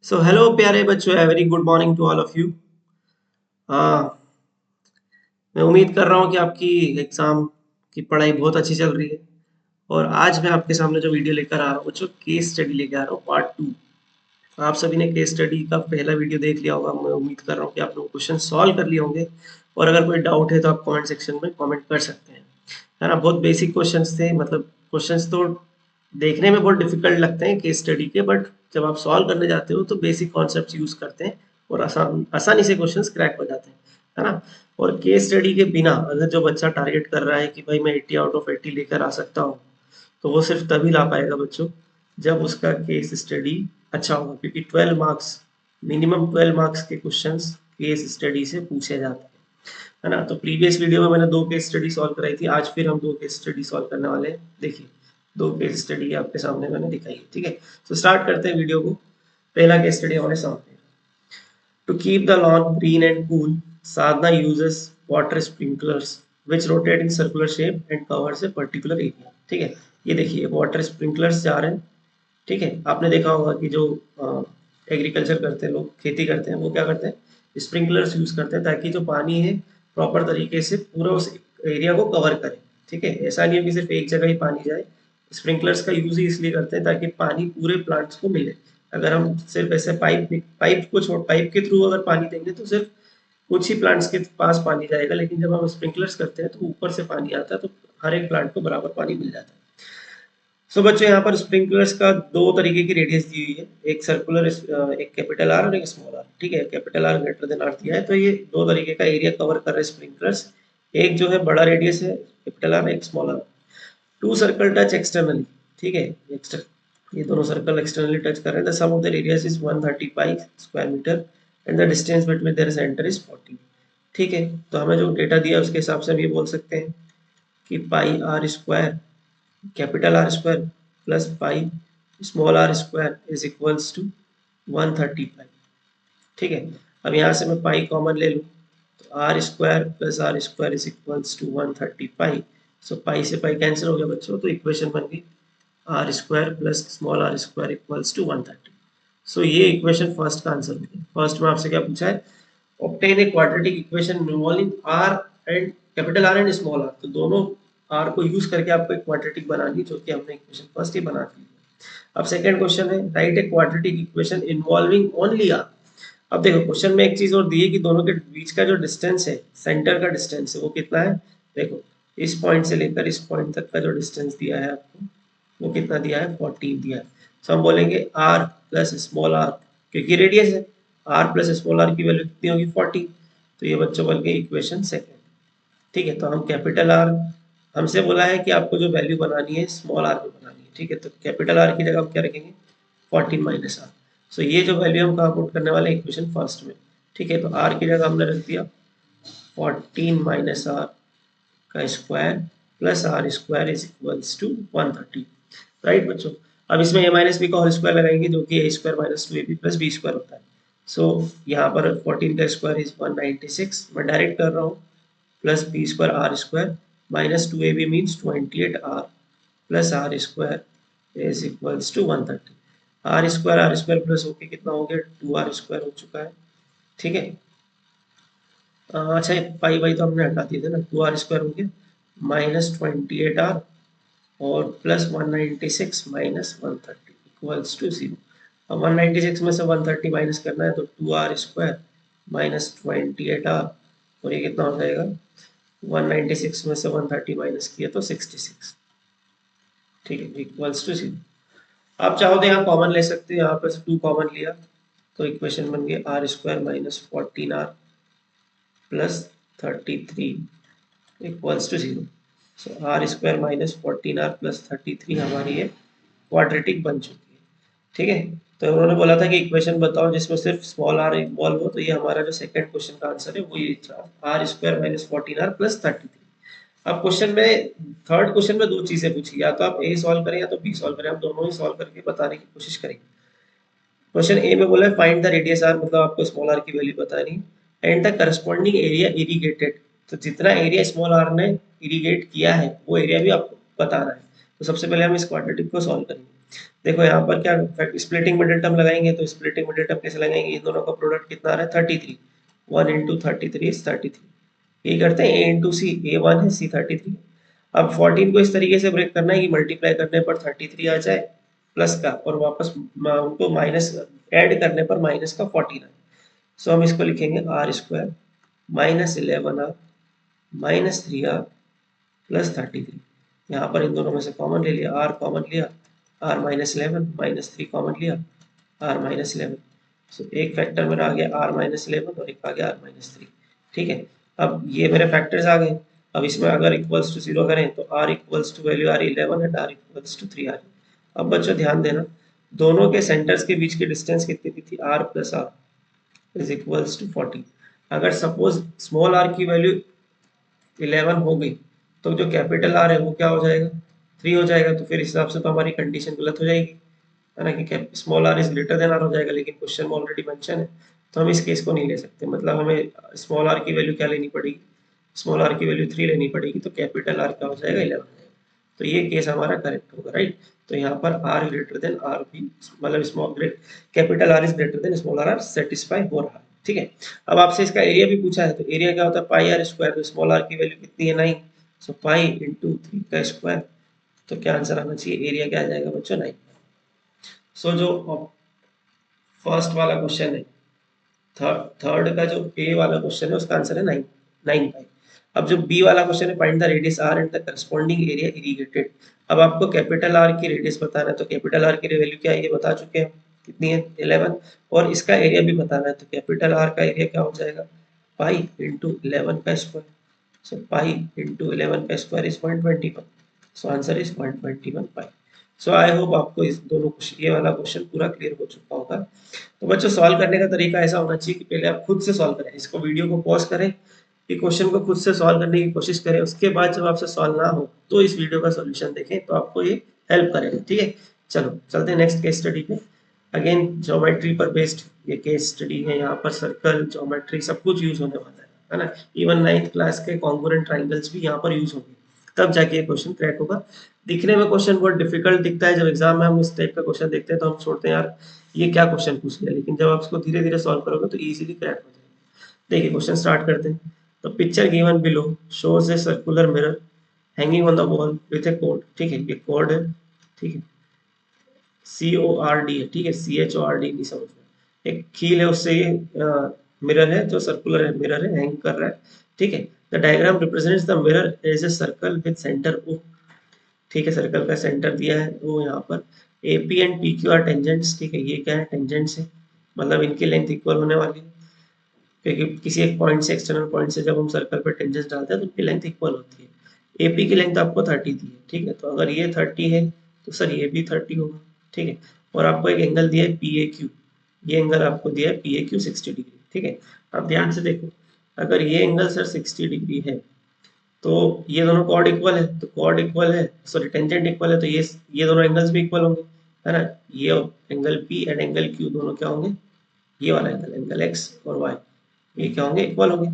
सो hello प्यारे बच्चों, very good morning to all of you. मैं उम्मीद कर रहा हूँ कि आपकी एग्ज़ाम की पढ़ाई बहुत अच्छी चल रही है। और आज मैं आपके सामने जो वीडियो लेकर आ रहा हूँ बच्चों, केस स्टडी लेकर आ रहा हूँ पार्ट 2। आप सभी ने केस स्टडी का पहला वीडियो देख लिया होगा। मैं उम्मीद कर रहा हूँ कि आप लोग क्वेश्चन सॉल्व कर लिए होंगे। और अगर कोई डाउट है तो आप कमेंट सेक्शन में कमेंट कर सकते हैं, है ना। बहुत बेसिक क्वेश्चंस थे, मतलब क्वेश्चंस तो देखने में बहुत डिफिकल्ट लगते हैं केस स्टडी के, बट जब आप सॉल्व करने जाते हो तो बेसिक कॉन्सेप्ट्स यूज करते हैं और आसानी से क्वेश्चंस क्रैक हो जाते हैं, है ना। और केस स्टडी के बिना अगर जो बच्चा टारगेट कर रहा है कि भाई मैं 80 आउट ऑफ 80 लेकर आ सकता हूँ, तो वो सिर्फ तभी ला पाएगा बच्चों जब उसका केस स्टडी अच्छा होगा, क्योंकि 12 मार्क्स, मिनिमम 12 मार्क्स के क्वेश्चंस केस स्टडी से पूछे जाते हैं, है ना। तो प्रीवियस वीडियो में मैंने 2 केस स्टडी सॉल्व कराई थी, आज फिर हम 2 केस स्टडी सॉल्व करने वाले हैं। देखिए 2 केस स्टडी आपके सामने मैंने दिखाई है, ठीक है। तो स्टार्ट करते हैं वीडियो को। पहला केस स्टडी हमारे सामने। To keep the lawn green and cool, साधना uses water sprinklers which rotate in circular shape and covers a particular area। ठीक है, ये देखिए वाटर स्प्रिंकलर्स जा रहे हैं। ठीक है, आपने देखा होगा कि जो एग्रीकल्चर करते हैं लोग, खेती करते हैं, वो क्या करते हैं, स्प्रिंकलर्स यूज करते हैं ताकि जो पानी है प्रॉपर तरीके से पूरा उस एरिया को कवर करे। ठीक है, ऐसा नहीं है कि सिर्फ एक जगह ही पानी जाए। स्प्रिंकलर्स का यूज ही इसलिए करते हैं ताकि पानी पूरे प्लांट्स को मिले। अगर हम सिर्फ ऐसे पाइप के थ्रू अगर पानी देंगे तो सिर्फ कुछ ही प्लांट्स के पास पानी जाएगा, लेकिन जब हम स्प्रिंकलर्स करते हैं तो ऊपर से पानी आता है, तो हर एक प्लांट को बराबर पानी मिल जाता है। सो बच्चों, यहाँ पर स्प्रिंकलर्स का 2 तरीके की रेडियस दी हुई है, एक सर्कुलर, एक कैपिटल आर और एक स्मॉल आर। ठीक है, capital R greater than R दिया है, तो ये 2 तरीके का एरिया कवर कर रहे हैं स्प्रिंकलर्स। एक जो है बड़ा रेडियस है कैपिटल आर, एक small R. 2 circle touch externally. ठीक है, ये दोनों सर्कल एक्सटर्नली टच कर रहे हैं। The sum of the radius is 130 pi square metre and the distance between their centre is 40। ठीक है, तो हमें जो डेटा दिया है उसके हिसाब से हम ये बोल सकते हैं कि pi R square, capital R square plus pi small R square is equals to 130 pi. ठीक है, अब यहाँ से मैं पाई कॉमन ले लूँ, तो R square plus R square is equals to 130 pi. So pi से पाई कैंसिल हो गया बच्चों, तो इक्वेशन बन गई R square plus small R square equals to 130। So ये इक्वेशन फर्स्ट का आंसर हो गया। फर्स्ट में आपसे क्या पूछा है, obtain a quadratic equation involving R and capital R and small R. तो दोनों आर को यूज करके आपको एक क्वाड्रेटिक बनानी, जो कि हमने इक्वेशन फर्स्ट ही बना दी। अब सेकंड क्वेश्चन है, write a quadratic equation involving only R. अब देखो क्वेश्चन में एक चीज और दी है कि दोनों के बीच का जो डिस्टेंस है, सेंटर का डिस्टेंस है, वो कितना है। देखो इस पॉइंट से लेकर इस पॉइंट तक का जो डिस्टेंस दिया है आपको, वो कितना दिया है, 14 दिया है। तो हम बोलेंगे आर प्लस स्मॉल आर, क्योंकि रेडियस है, आर प्लस स्मॉल आर की वैल्यू कितनी होगी, 40। तो ये बच्चों बन गई इक्वेशन सेकेंड। ठीक है, तो हम कैपिटल आर, हमसे बोला है कि आपको जो वैल्यू बनानी है स्मॉल आर में बनानी है। ठीक है, तो कैपिटल आर की जगह हम क्या रखेंगे, 14 माइनस आर। सो ये जो वैल्यू हम कहाँ पुट करने वाले हैं, इक्वेशन फर्स्ट में। ठीक है, तो आर की जगह हमने रख दिया 14 माइनस आर का square plus R square is equals to 130। Right बच्चों, अब इसमें ए माइनस बी का होल स्क्वायर लगाएंगे, जो कि A square minus 2ab plus B square होता है। सो यहाँ पर 14 का स्क्वायर इज 196, मैं डायरेक्ट कर रहा हूँ, plus B square R square minus 2ab means 28 R plus R square is equals to 130। R square plus होके कितना हो गया, 2r स्क्वायर हो चुका है। ठीक है, अच्छा पाई बाई तो हमने हटा दिए थे ना, 2r स्क्वायर हो गया माइनस 28r और प्लस 196 माइनस 130 इक्वल्स टू 0। अब 196 में से 130 माइनस करना है, तो 2r स्क्वायर माइनस 28r और ये कितना हो जाएगा, 196 में से 130 माइनस किया तो 66। ठीक है, इक्वल्स टू 0। आप चाहो तो यहाँ कॉमन ले सकते हो, यहाँ पर 2 कॉमन लिया तो इक्वेशन बन गई R square minus 14r plus 33 equals to 0। So R square minus 14r plus 33 हमारी ये क्वाड्रेटिक बन चुकी है। ठीक है, तो उन्होंने बोला था कि इक्वेशन बताओ जिसमें सिर्फ स्मॉल आर इन्वॉल्व हो, तो ये हमारा जो सेकंड क्वेश्चन का आंसर है वो ये था, are square minus 14r plus 33। अब क्वेश्चन में, थर्ड क्वेश्चन में 2 चीजें पूछी, या तो आप ए सॉल्व करें या तो बी सॉल्व करें, आप दोनों ही सॉल्व करके बताने की कोशिश करेंगे। क्वेश्चन ए में बोला है फाइंड द रेडियस आर, मतलब आपको स्मॉल आर की वैल्यू बतानी है, and the corresponding area irrigated. तो जितना एरिया स्मॉल आर ने इरिगेट किया है वो एरिया भी आपको बताना है। तो सबसे पहले हम इस क्वाड्रेटिक को सॉल्व करेंगे। देखो यहाँ पर क्या स्प्लिटिंग मिडिल टर्म लगाएंगे, तो स्प्लिटिंग मिडिल टर्म कैसे लगाएंगे, इन दोनों का प्रोडक्ट कितना आ रहा है 33, 1 इंटू 33 इज 33, ये करते हैं ए इंटू सी, ए 1 है सी 33। अब 14 को इस तरीके से ब्रेक करना है कि मल्टीप्लाई करने पर 33 आ जाए प्लस का, और वापस उनको माइनस ऐड करने पर माइनस का 14 आए। सो हम इसको लिखेंगे R square minus 11 R minus 3 R plus 33। यहाँ पर इन दोनों में से कॉमन ले लिया, आर कॉमन लिया, आर माइनस 11 माइनस 3 कॉमन लिया, आर माइनस 11। सो एक फैक्टर मेरा आ गया आर माइनस 11 और एक आ गया आर माइनस 3। ठीक है, अब ये मेरे फैक्टर्स आ गए। अब इसमें अगर इक्वल्स टू 0 करें तो आर इक्वल्स टू वैल्यू आ रही 11 एंड आर इक्वल्स टू 3 आ रही। अब बच्चों ध्यान देना, दोनों के सेंटर्स के बीच की डिस्टेंस कितनी दी थी, R plus R is equals to 40। अगर सपोज स्मॉल आर की वैल्यू 11 हो गई तो जो कैपिटल आर है वो क्या हो जाएगा, 3 हो जाएगा। तो फिर इस हिसाब से तो हमारी कंडीशन गलत हो जाएगी, है ना, कि small R is greater than R हो जाएगा, लेकिन क्वेश्चन में ऑलरेडी मेंशन है तो हम इस केस को नहीं ले सकते। मतलब हमें स्मॉल आर की वैल्यू क्या लेनी पड़ेगी, स्मॉल आर की वैल्यू 3 लेनी पड़ेगी, तो कैपिटल आर क्या हो जाएगा 11। तो ये केस हमारा करेक्ट होगा, राइट। तो यहाँ पर आर ग्रेटर देन आर भी, मतलब small great capital R is greater than small R, R satisfy हो रहा है। ठीक है, अब आपसे इसका एरिया भी पूछा है, तो एरिया क्या होता है पाई आर स्क्वायर, तो स्मॉल आर की वैल्यू कितनी है 9, सो पाई इंटू 3 का स्क्वायर। तो क्या आंसर आना चाहिए, एरिया क्या आ जाएगा बच्चों 9। सो जो फर्स्ट वाला क्वेश्चन है, थर्ड का जो ए वाला क्वेश्चन है उसका आंसर है 9, 9 पाई। अब जो बी वाला क्वेश्चन है find the radius R and the corresponding area irrigated. अब आपको कैपिटल आर की रेडियस बताना है, तो कैपिटल आर की वैल्यू क्या है ये बता चुके हैं, कितनी है 11, और इसका एरिया भी बताना है, तो कैपिटल आर का एरिया क्या हो जाएगा पाई इंटू 11 का स्क्वायर। सो पाई इंटू 11 का square is 121, so answer is 121 pi. So I hope आपको इस दोनों ये वाला क्वेश्चन पूरा क्लियर हो चुका होगा। तो बच्चों सॉल्व करने का तरीका ऐसा होना चाहिए कि पहले आप खुद से सॉल्व करें, इसको वीडियो को पॉज करें, कि क्वेश्चन को खुद से सॉल्व करने की कोशिश करें, उसके बाद जब आपसे सॉल्व ना हो तो इस वीडियो का सॉल्यूशन देखें, तो आपको ये हेल्प करेगा। ठीक है, चलो चलते हैं नेक्स्ट केस स्टडी पे। अगेन ज्योमेट्री पर बेस्ड ये केस स्टडी है, यहाँ पर सर्कल ज्योमेट्री सब कुछ यूज होने वाला है ना। इवन 9th क्लास के कॉन्ग्रुएंट ट्राइंगल्स भी यहाँ पर यूज होंगे, तब जाके ये क्वेश्चन क्रैक होगा। दिखने में क्वेश्चन बहुत डिफिकल्ट दिखता है, जब एग्जाम में हम इस टाइप का क्वेश्चन देखते हैं तो हम छोड़ते हैं यार ये क्या क्वेश्चन पूछ लिया, लेकिन जब आप इसको धीरे धीरे सॉल्व करोगे तो इजीली क्रैक हो जाएगा। देखिए क्वेश्चन स्टार्ट करते हैं। तो picture given below shows a circular mirror hanging on the wall with a cord. ठीक है, ये कॉर्ड है, ठीक है, CORD है, ठीक है, CHORD नहीं समझना, एक कील है उससे ये मिरर है जो सर्कुलर है, मिरर है हैंग कर रहा है। ठीक है, the diagram represents the mirror as a circle with centre O। ठीक है, सर्कल का सेंटर दिया है वो यहाँ पर, AP and PQ are tangents. ठीक है, ये क्या है टेंजेंट्स है, मतलब इनकी लेंथ इक्वल होने वाली है, क्योंकि किसी एक पॉइंट से एक्सटर्नल पॉइंट से जब हम सर्कल पर टेंजेंट्स डालते हैं तो उनकी लेंथ इक्वल होती है। AP की लेंथ आपको 30 दी है, ठीक है, तो अगर ये 30 है तो सर ये भी 30 होगा। ठीक है, और आपको एक एंगल दिया है PAQ, ये एंगल आपको दिया है PAQ 60 डिग्री। ठीक है, अब ध्यान से देखो, अगर ये एंगल सर 60 डिग्री है तो ये दोनों कॉर्ड इक्वल है, तो कॉर्ड इक्वल है, सॉरी टेंजेंट इक्वल है, तो ये दोनों एंगल्स भी इक्वल होंगे, है ना। ये angle P and angle Q दोनों क्या होंगे, ये वाला एंगल एंगल X और Y ये क्या होंगे इक्वल होंगे,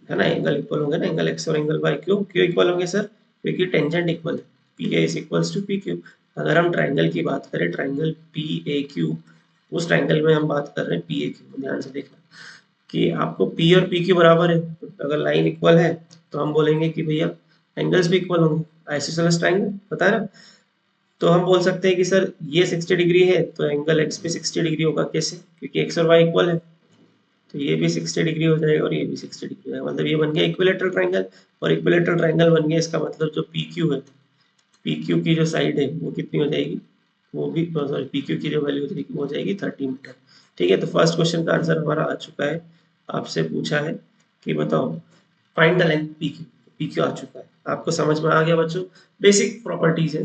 है ना, एंगल इक्वल होंगे ना, एंगल X और एंगल Y। क्यों इक्वल होंगे सर, क्योंकि टेंजेंट इक्वल है, PA is equals to PQ। अगर हम ट्राइंगल की बात करें, ट्राइंगल PAQ, उस ट्राइंगल में हम बात कर रहे हैं PAQ, ध्यान से देखना कि आपको P और PQ बराबर है, तो अगर लाइन इक्वल है तो हम बोलेंगे कि भैया एंगल्स भी इक्वल होंगे, आइसोसेलेस ट्राइंगल पता है ना। तो हम बोल सकते हैं कि सर ये 60 डिग्री है तो एंगल X भी 60 डिग्री होगा, कैसे, क्योंकि X और Y इक्वल है, तो ये भी 60 डिग्री हो जाएगा और ये भी 60 डिग्री हो जाएगा, मतलब ये बन गया इक्विलेटरल ट्राइंगल। और इक्विलेटरल ट्राइंगल बन गया, इसका मतलब जो PQ है, PQ की जो साइड है वो कितनी हो जाएगी, वो भी सॉरी PQ की जो वैल्यू हो जाएगी वो हो जाएगी 30 मीटर। ठीक है, तो फर्स्ट क्वेश्चन का आंसर हमारा आ चुका है। आपसे पूछा है कि बताओ find the length PQ, PQ आ चुका है, आपको समझ में आ गया बच्चों। बेसिक प्रॉपर्टीज है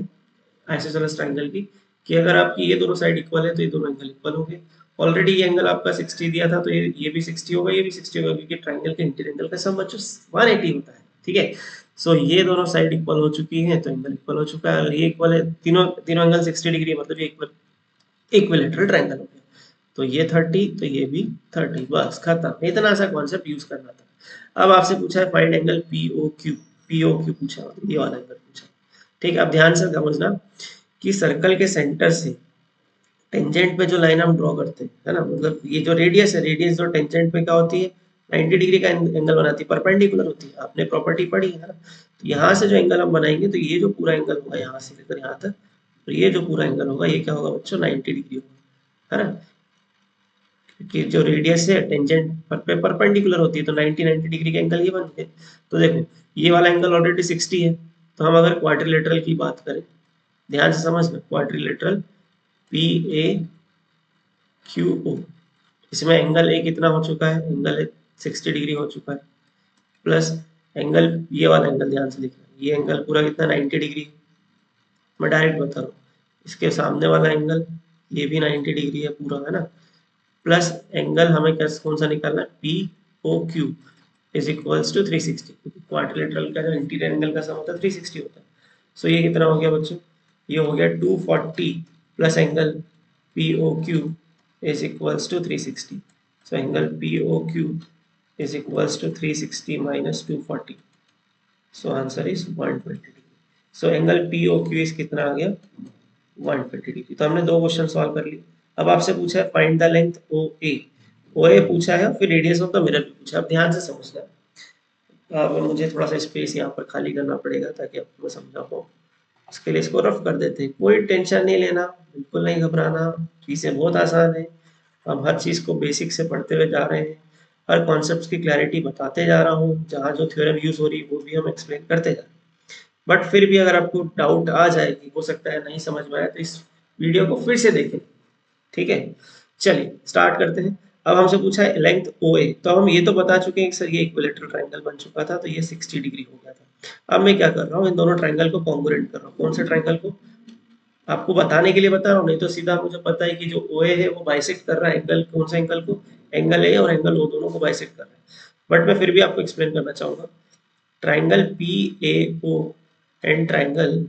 आइसोसेलेस ट्राइंगल की, कि अगर आपकी ये दोनों साइड इक्वल है तो ये दोनों एंगल इक्वल होंगे। ऑलरेडी ये एंगल आपका 60 दिया था, तो ये भी 60 होगा, ये भी 60 होगा, क्योंकि ट्राइंगल के इंटीरियर एंगल का सम बच्चों 180 होता है। ठीक है, सो ये दोनों साइड इक्वल हो चुकी हैं तो एंगल इक्वल हो चुका है, और ये इक्वल है, तीनों तीनों एंगल 60 डिग्री है, मतलब ये इक्विलेटरल ट्राइंगल हो गया। तो ये 30 तो ये भी 30, बस खत्म, इतना सा कॉन्सेप्ट यूज करना था। अब आपसे पूछा है फाइंड एंगल POQ, POQ पूछा, ये वाला एंगल पूछा। ठीक है, अब ध्यान से समझना कि सर्कल के सेंटर से टेंजेंट पे जो लाइन हम ड्रॉ करते हैं, है ना, मतलब ये जो रेडियस है, रेडियस जो टेंजेंट पे क्या होती है, 90 डिग्री का एंगल बनाती है, परपेंडिकुलर होती है, आपने प्रॉपर्टी पढ़ी है ना। तो यहाँ से जो एंगल हम बनाएंगे तो ये जो पूरा एंगल होगा यहाँ से लेकर यहाँ तक, तो ये जो पूरा एंगल होगा ये क्या होगा बच्चों, 90 डिग्री होगा, है ना, क्योंकि जो रेडियस है टेंजेंट पे परपेंडिकुलर होती है, तो 90 डिग्री के एंगल ये बन गए। तो देखो ये वाला एंगल ऑलरेडी 60 है, तो हम अगर क्वाड्रिलेटरल की बात करें, ध्यान से समझना, quadrilateral P A Q O, इसमें एंगल ए कितना हो चुका है, एंगल ए 60 डिग्री हो चुका है, प्लस एंगल, ये वाला एंगल ध्यान से देखना, ये एंगल पूरा कितना 90 डिग्री, मैं डायरेक्ट बता रहा हूँ, इसके सामने वाला एंगल ये भी 90 डिग्री है पूरा, है ना, प्लस एंगल हमें कैसे कौन सा निकालना है, P O Q is equals to 360, क्योंकि क्वाड्रिलेटरल का जो इंटीरियर एंगल का सम होता है 360 होता है। सो ये कितना हो गया बच्चों, ये हो गया 240 plus angle P O Q is equals to 360. So angle POQ is equals to 360 minus 240. So answer is 120 degree. So angle POQ is कितना आ गया, 120 डिग्री। तो हमने दो क्वेश्चन सॉल्व कर लिए। अब आपसे पूछा है find the length OA, OA पूछा है, फिर रेडियस ऑफ द मिरर भी पूछा है। अब ध्यान से समझना, अब मुझे थोड़ा सा स्पेस यहाँ पर खाली करना पड़ेगा ताकि आपको समझा पाऊँ। इसके लिए इसको रफ कर देते हैं, कोई टेंशन नहीं लेना, बिल्कुल नहीं घबराना, चीज़ें बहुत आसान है। हम हर चीज़ को बेसिक से पढ़ते हुए जा रहे हैं, हर कॉन्सेप्ट की क्लैरिटी बताते जा रहा हूँ, जहाँ जो थ्योरम यूज हो रही है वो भी हम एक्सप्लेन करते जा रहे हैं। बट फिर भी अगर आपको डाउट आ जाए कि हो सकता है नहीं समझ में आया, तो इस वीडियो को फिर से देखें, ठीक है। चलिए स्टार्ट करते हैं। अब हमसे पूछा है लेंथ OA, तो हम ये तो बता चुके हैं कि सर ये इक्विलेटरल ट्रायंगल बन चुका था, तो ये 60 डिग्री हो गया था। अब मैं क्या कर रहा हूँ, इन दोनों ट्रायंगल को कॉन्ग्रुएंट कर रहा हूँ। कौन से ट्रायंगल को, आपको बताने के लिए बता रहा हूँ, नहीं तो सीधा मुझे पता है कि जो OA है वो बाइसेक्ट कर रहा है एंगल, कौन सा एंगल को, एंगल A और एंगल O दोनों को बाइसेक्ट कर रहा है। बट मैं फिर भी आपको एक्सप्लेन करना चाहूंगा, triangle PAO and triangle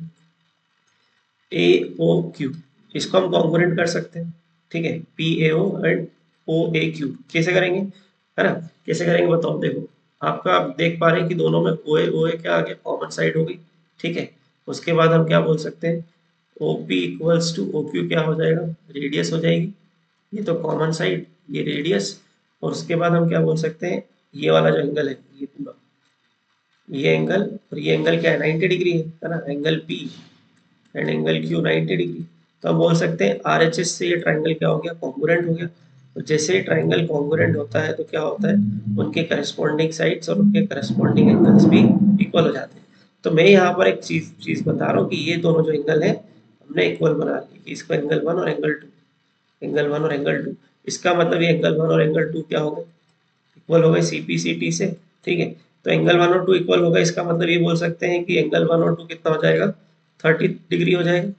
AOQ, इसको हम कॉन्ग्रुएंट कर सकते हैं, ठीक है, PAO एंड OAQ कैसे करेंगे, है ना, कैसे करेंगे बताओ। देखो आपका, आप देख पा रहे हैं कि दोनों में OA क्या आ गया, कॉमन साइड हो गई, ठीक है। उसके बाद हम क्या बोल सकते हैं, OP इक्वल्स टू OQ क्या हो जाएगा, रेडियस हो जाएगी, ये तो कॉमन साइड, ये रेडियस, और उसके बाद हम क्या बोल सकते हैं, ये वाला जो एंगल है ये पूरा, ये एंगल और ये एंगल क्या है, 90 डिग्री है ना, angle P and angle Q 90 degree. तो हम बोल सकते हैं RHS से ये ट्राइंगल क्या हो गया, कॉन्ग्रुएंट हो गया। तो जैसे ट्राइंगल कॉन्ग्रुएंट होता है तो क्या होता है, उनके करस्पॉन्डिंग साइड्स और उनके करस्पॉन्डिंग एंगल्स भी इक्वल हो जाते हैं। तो मैं यहाँ पर एक चीज बता रहा हूँ कि ये दोनों जो एंगल है हमने इक्वल बना लिए, कि इसको एंगल 1 और एंगल 2, एंगल 1 और एंगल 2, इसका मतलब ये एंगल 1 और एंगल 2 क्या हो गए, इक्वल हो गए CPCT से, ठीक है। तो एंगल 1 और 2 इक्वल होगा, इसका मतलब ये बोल सकते हैं कि एंगल 1 और 2 कितना हो जाएगा, 30 डिग्री हो जाएगा।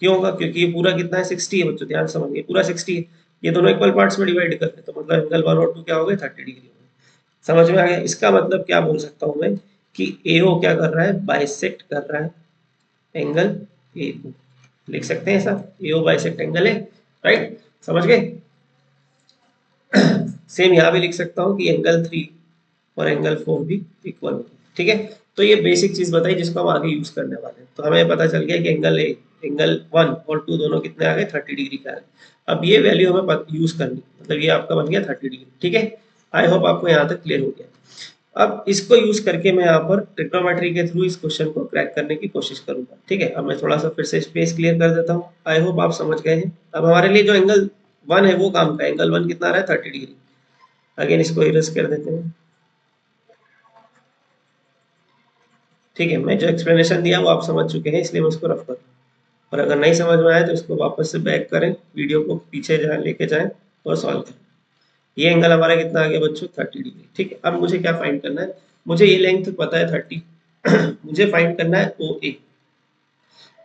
क्यों होगा, क्योंकि ये पूरा कितना है, 60 है बच्चों, ध्यान समझिए, पूरा 60 है, ये दोनों इक्वल पार्ट्स में डिवाइड कर रहे हैं, तो मतलब एंगल 1 और 2 क्या हो गए, 30 डिग्री हो गए। समझ में आ गया। इसका मतलब क्या बोल सकता हूँ मैं, कि AO क्या कर रहा है, बाइसेक्ट कर रहा है एंगल A को, लिख सकते हैं ऐसा, AO बाइसेक्ट एंगल है, राइट, समझ गए। सेम यहाँ भी लिख सकता हूँ कि एंगल 3 और एंगल 4 भी इक्वल होगा, ठीक है। तो ये बेसिक चीज बताई जिसको हम आगे यूज करने वाले हैं। तो हमें पता चल गया कि एंगल 1 और 2 दोनों कितने आ गए, 30 डिग्री का है। अब ये वैल्यू हमें यूज करनी, मतलब ये आपका बन गया 30 डिग्री, ठीक है। आई होप आपको यहाँ तक क्लियर हो गया। अब इसको यूज करके मैं यहाँ पर ट्रिग्नोमेट्री के थ्रू इस क्वेश्चन को क्रैक करने की कोशिश करूंगा, ठीक है। अब मैं थोड़ा सा फिर से स्पेस क्लियर कर देता हूँ, आई होप आप समझ गए हैं। अब हमारे लिए जो एंगल 1 है वो काम का, एंगल 1 कितना आ रहा है, 30 डिग्री। अगेन इसको इरेज कर देते हैं, ठीक है। मैं जो एक्सप्लेनेशन दिया वो आप समझ चुके हैं, इसलिए मैं उसको रफ कर, और अगर नहीं समझ में आया तो इसको वापस से बैक करें, वीडियो को पीछे जाए लेके जाएं और सॉल्व करें। ये एंगल हमारा कितना आ गया बच्चों, 30 डिग्री, ठीक है। अब मुझे क्या फाइंड करना है, मुझे ये लेंथ पता है 30, मुझे फाइंड करना है OA।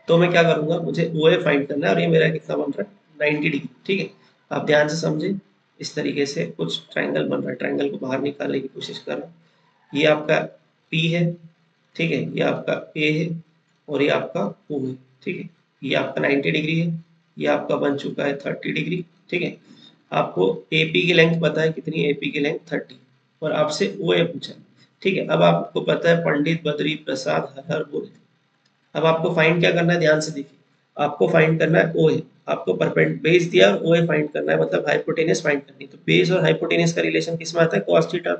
तो मैं क्या करूंगा, मुझे OA फाइंड करना है, और ये मेरा कितना बन रहा है, 90 डिग्री, ठीक है। आप ध्यान से समझे, इस तरीके से कुछ ट्राइंगल बन रहा है, ट्राइंगल को बाहर निकालने की कोशिश कर रहा हूँ। ये आपका P है, ठीक है, ये आपका A है, और ये आपका O है, ठीक है। ये आपका 90 डिग्री है, ये आपका बन चुका है 30 डिग्री, ठीक है। आपको AP की लेंथ पता है कितनी, AP की लेंथ 30, और आपसे OA पूछा, ठीक है। अब आपको पता है पंडित बद्री प्रसाद हर हर बोले थे। अब आपको फाइंड क्या करना है, ध्यान से देखिए, आपको फाइंड करना है OA, आपको बेस दिया और OA फाइंड करना है, मतलब हाइपोटेनस फाइंड करनी है। तो बेस और हाइपोटेनस का रिलेशन किस में आता है, cos थीटा।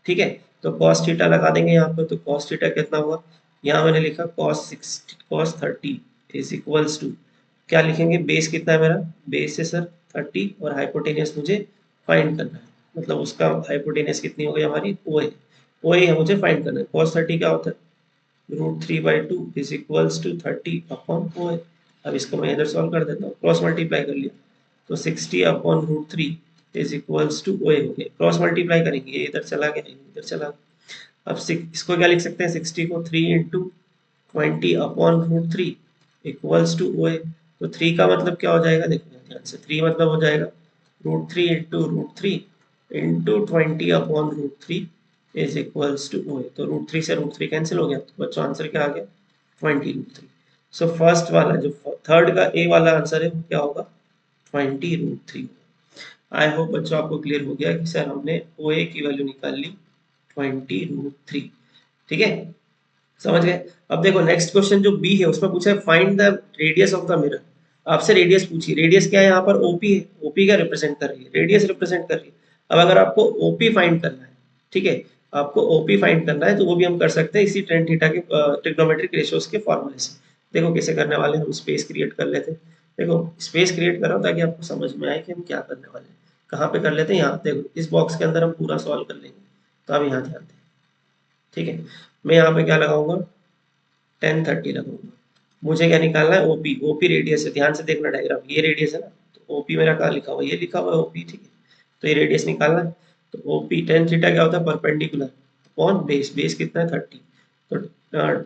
ठीक है, तो cos थीटा लगा देंगे यहाँ पर। तो cos थीटा कितना हुआ, यहाँ मैंने लिखा cos 30 इज इक्वल्स टू, क्या लिखेंगे, बेस कितना है मेरा, बेस है सर 30 और हाइपोटेनस मुझे फाइंड करना है, मतलब उसका हाइपोटेनस कितनी हो गई हमारी, OA। OA है मुझे फाइंड करना है। cos 30 क्या होता है, √3/2 is equals to 30 upon OA। अब इसको मैं इधर सॉल्व कर देता हूँ, क्रॉस मल्टीप्लाई कर लिया तो 60 upon √3 is equals to OA हो गया। क्रॉस मल्टीप्लाई करेंगे, ये इधर चला गया, इधर चला गया। अब इसको क्या लिख सकते हैं, 60 को 3 into 20 upon √3 equals to OA। तो 3 का मतलब क्या हो जाएगा, देखो ध्यान से, 3 मतलब हो जाएगा √3 into √3 into 20 upon √3 is equals to OA। तो √3 से √3 कैंसिल हो गया, तो बच्चों आंसर क्या आ गया, 20√3। सो फर्स्ट वाला जो थर्ड का ए वाला आंसर है वो क्या होगा, 20√3। आई होप बच्चों आपको क्लियर हो गया कि सर हमने OA की वैल्यू निकाल ली 20√3। ठीक है, समझ गए। अब देखो नेक्स्ट क्वेश्चन जो बी है उसमें पूछा है find the radius of the mirror. आपसे रेडियस पूछी, रेडियस क्या है यहाँ पर, ओपी है। ओपी क्या रिप्रेजेंट कर रही है, रेडियस रिप्रेजेंट कर रही है। अब अगर आपको ओपी फाइंड करना है, ठीक है, आपको ओपी फाइंड करना है तो वो भी हम कर सकते हैं इसी tan थीटा के ट्रिग्नोमेट्रिक रेशियोज के फॉर्मूले से। देखो कैसे करने वाले हैं, हम स्पेस क्रिएट कर लेते हैं। देखो स्पेस क्रिएट कर रहा हूँ ताकि आपको समझ में आए कि हम क्या करने वाले हैं। कहाँ पे कर लेते हैं, यहाँ देखो इस बॉक्स के अंदर हम पूरा सॉल्व कर लेंगे। तो अब यहाँ ध्यान दें, ठीक है, मैं यहाँ पे क्या लगाऊंगा, 1030 लगाऊंगा। मुझे क्या निकालना है, ओपी। ओपी रेडियस है, ध्यान से देखना डायग्राम, ये रेडियस है ना, तो ओपी मेरा कहाँ लिखा हुआ है, ये लिखा हुआ है ओपी, ठीक है। तो ये रेडियस निकालना है। तो ओपी tan थीटा क्या होता है, परपेंडिकुलर अपॉन बेस। बेस कितना है 30, तो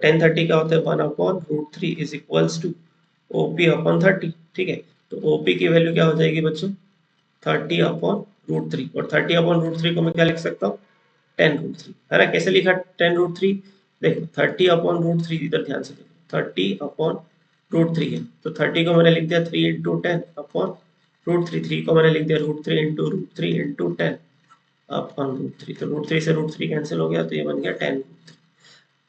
tan 30 क्या होता है 1/√3 is equals to OP upon 30। ठीक है, तो ओपी की वैल्यू क्या हो जाएगी बच्चों, 30/√3। और 30/√3 को मैं क्या लिख सकता हूँ, 10√3, है ना। कैसे लिखा 10√3, देखो 30/√3, इधर ध्यान से देखो 30/√3 है, तो 30 को मैंने लिख दिया 3 इंटू 10/√3। 3 को मैंने लिख दिया √3 इंटू √3 इंटू 10/√3। तो √3 से √3 कैंसिल हो गया, तो ये बन गया 10√3।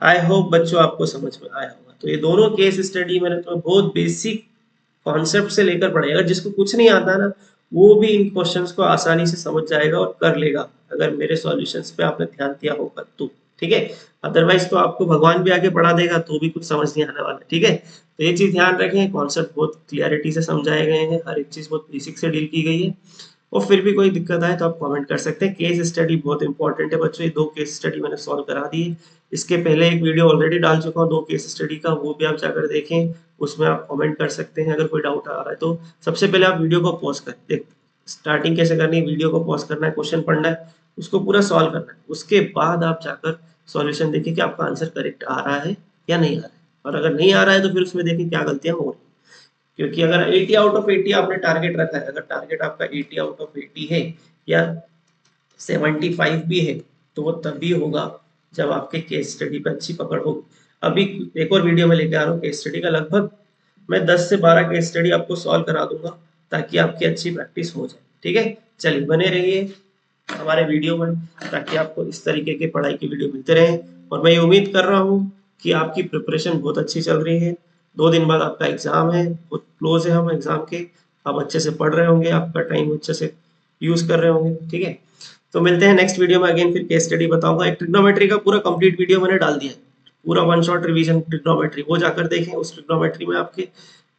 आई होप बच्चों आपको समझ में आया होगा। तो ये दोनों केस स्टडी मैंने तो बहुत बेसिक कॉन्सेप्ट से लेकर पढ़े, अगर जिसको कुछ नहीं आता ना वो भी इन क्वेश्चंस को आसानी से समझ जाएगा और कर लेगा, अगर मेरे सॉल्यूशंस पे आपने ध्यान दिया होगा तो। ठीक है, अदरवाइज तो आपको भगवान भी आके पढ़ा देगा तो भी कुछ समझ नहीं आने वाला। ठीक है, तो ये चीज ध्यान रखें, कॉन्सेप्ट बहुत क्लियरिटी से समझाए गए हैं, हर एक चीज बहुत बेसिक से डील की गई है। और फिर भी कोई दिक्कत आए तो आप कमेंट कर सकते हैं। केस स्टडी बहुत इंपॉर्टेंट है बच्चों, ये 2 केस स्टडी मैंने सॉल्व करा दिए। इसके पहले एक वीडियो ऑलरेडी डाल चुका हूँ 2 केस स्टडी का, वो भी आप जाकर देखें, उसमें आप कमेंट कर सकते हैं अगर कोई डाउट आ रहा है तो। सबसे पहले आप वीडियो को पॉज करें, देख स्टार्टिंग कैसे करनी है, वीडियो को पॉज करना है, क्वेश्चन पढ़ना है, उसको पूरा सॉल्व करना है, उसके बाद आप जाकर सॉल्यूशन देखिए कि आपका आंसर करेक्ट आ रहा है या नहीं आ रहा है। और अगर नहीं आ रहा है तो फिर उसमें देखिए क्या गलतियां हो रही हैं। क्योंकि अगर 80 आउट ऑफ 80 आपने टारगेट रखा है, अगर टारगेट आपका 80 आउट ऑफ 80 है या 75 भी है, तो वो तभी होगा जब आपके केस स्टडी पे अच्छी पकड़ होगी। अभी एक और वीडियो में लेके आ रहा हूँ केस स्टडी का, लगभग मैं 10 से 12 केस स्टडी आपको सॉल्व करा दूंगा ताकि आपकी अच्छी प्रैक्टिस हो जाए। ठीक है, चलिए बने रहिए हमारे वीडियो में ताकि आपको इस तरीके के पढ़ाई की वीडियो मिलते रहे। और मैं ये उम्मीद कर रहा हूँ कि आपकी प्रिपरेशन बहुत अच्छी चल रही है। 2 दिन बाद आपका एग्जाम है, बहुत क्लोज है हम एग्जाम के, आप अच्छे से पढ़ रहे होंगे, आपका टाइम अच्छे से यूज कर रहे होंगे। ठीक है, तो मिलते हैं नेक्स्ट वीडियो में, अगेन फिर केस स्टडी बताऊंगा। एक ट्रिग्नोमेट्री का पूरा कंप्लीट वीडियो मैंने डाल दिया है, पूरा 1 शॉट रिवीजन ट्रिग्नोमेट्री, वो जाकर देखें। उस ट्रिग्नोमेट्री में आपके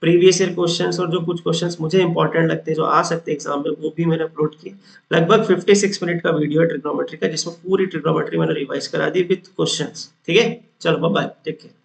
प्रीवियस ईयर क्वेश्चंस और जो कुछ क्वेश्चंस मुझे इंपॉर्टेंट लगते हैं जो आ सकते हैं एग्जाम में, वो भी मैंने अपलोड किए। लगभग 56 मिनट का वीडियो है ट्रिग्नोमेट्री का, जिसमें पूरी ट्रिग्नोमेट्री मैंने रिवाइज करा दी विद क्वेश्चंस। ठीक है, चलो बाय बाय, टेक केयर।